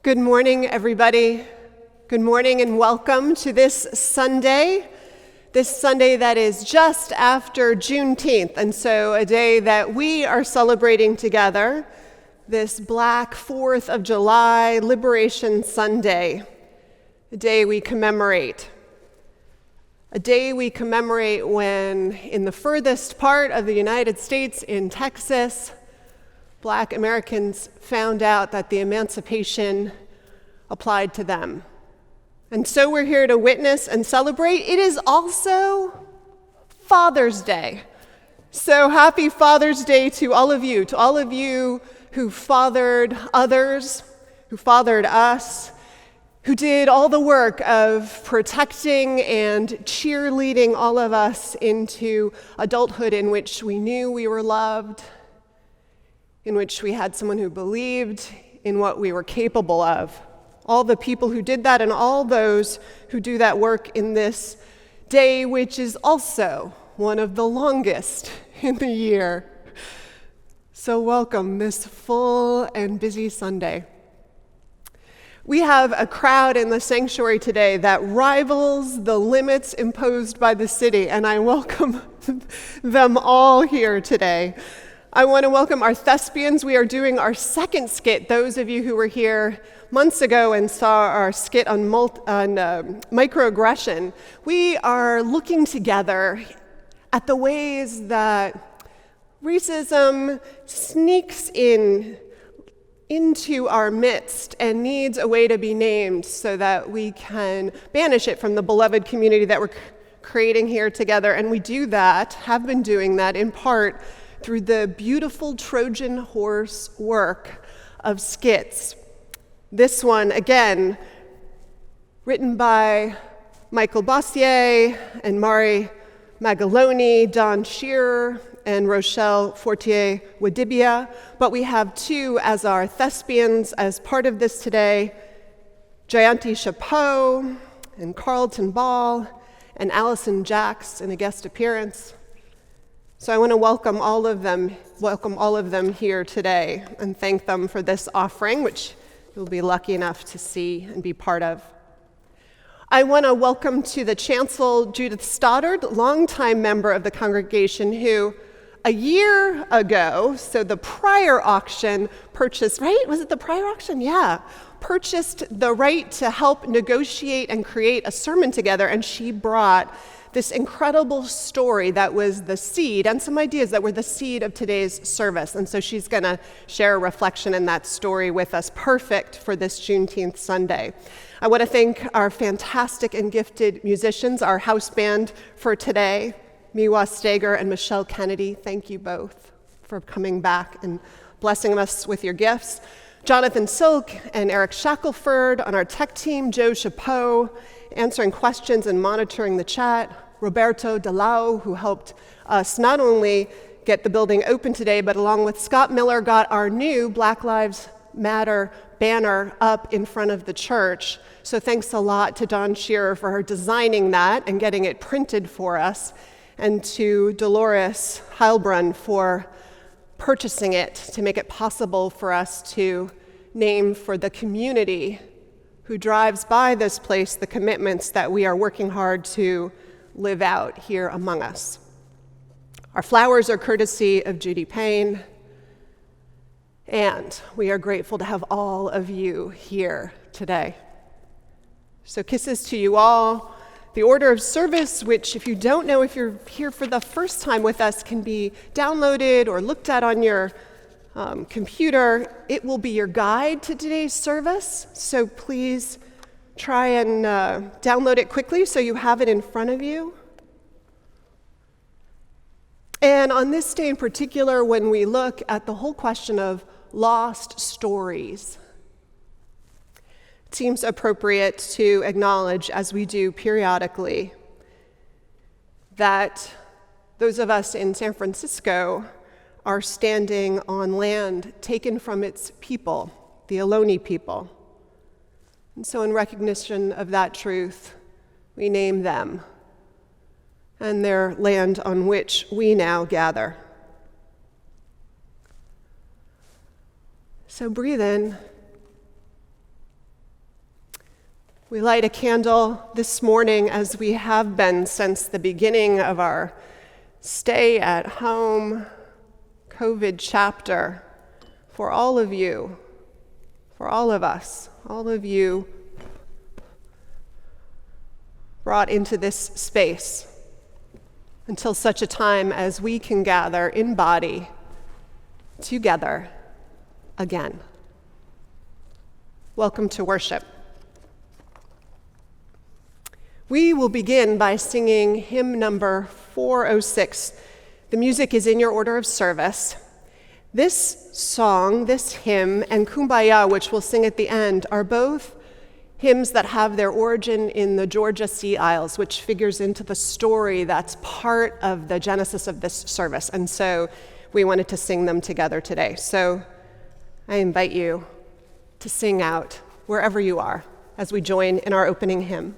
Good morning, everybody. Good morning and welcome to this Sunday that is just after Juneteenth, and so a day that we are celebrating together, this Black 4th of July Liberation Sunday, a day we commemorate. A day we commemorate when, in the furthest part of the United States, in Texas, Black Americans found out that the emancipation applied to them. And so we're here to witness and celebrate. It is also Father's Day. So happy Father's Day to all of you who fathered others, who fathered us, who did all the work of protecting and cheerleading all of us into adulthood in which we knew we were loved, in which we had someone who believed in what we were capable of. All the people who did that and all those who do that work in this day, which is also one of the longest in the year. So welcome this full and busy Sunday. We have a crowd in the sanctuary today that rivals the limits imposed by the city, and I welcome them all here today. I want to welcome our thespians. We are doing our second skit. Those of you who were here months ago and saw our skit on microaggression, we are looking together at the ways that racism sneaks into our midst and needs a way to be named so that we can banish it from the beloved community that we're creating here together. And we do that, have been doing that in part through the beautiful Trojan horse work of skits. This one, again, written by Michael Bossier and Mari Magaloni, Don Shearer, and Rochelle Fortier-Wadibia. But we have two as our thespians as part of this today, Jayanti Chapeau and Carlton Ball and Allison Jacks in a guest appearance. So I want to welcome all of them here today and thank them for this offering, which you'll be lucky enough to see and be part of. I want to welcome to the chancel Judith Stoddard, longtime member of the congregation, who a year ago, so the prior auction purchased, right? Was it the prior auction? Yeah. Purchased the right to help negotiate and create a sermon together, and she brought this incredible story that was the seed and some ideas that were the seed of today's service. And so she's going to share a reflection in that story with us, perfect for this Juneteenth Sunday. I want to thank our fantastic and gifted musicians, our house band for today, Miwa Steger and Michelle Kennedy. Thank you both for coming back and blessing us with your gifts. Jonathan Silk and Eric Shackelford on our tech team, Joe Chapeau, answering questions and monitoring the chat, Roberto Delau, who helped us not only get the building open today, but along with Scott Miller, got our new Black Lives Matter banner up in front of the church. So thanks a lot to Don Shearer for her designing that and getting it printed for us, and to Dolores Heilbrunn for purchasing it to make it possible for us to name for the community who drives by this place the commitments that we are working hard to live out here among us. Our flowers are courtesy of Judy Payne, and we are grateful to have all of you here today. So kisses to you all. The order of service, which if you don't know, if you're here for the first time with us, can be downloaded or looked at on your computer. It will be your guide to today's service, so please try and download it quickly so you have it in front of you. And on this day in particular, when we look at the whole question of lost stories, it seems appropriate to acknowledge, as we do periodically, that those of us in San Francisco are standing on land taken from its people, the Ohlone people. And so in recognition of that truth, we name them and their land on which we now gather. So breathe in We light a candle this morning, as we have been since the beginning of our stay at home COVID chapter, for all of you, for all of us, all of you brought into this space until such a time as we can gather in body together again. Welcome to worship. We will begin by singing hymn number 406. The music is in your order of service. This song, this hymn, and Kumbaya, which we'll sing at the end, are both hymns that have their origin in the Georgia Sea Isles, which figures into the story that's part of the genesis of this service. And so we wanted to sing them together today. So I invite you to sing out wherever you are as we join in our opening hymn.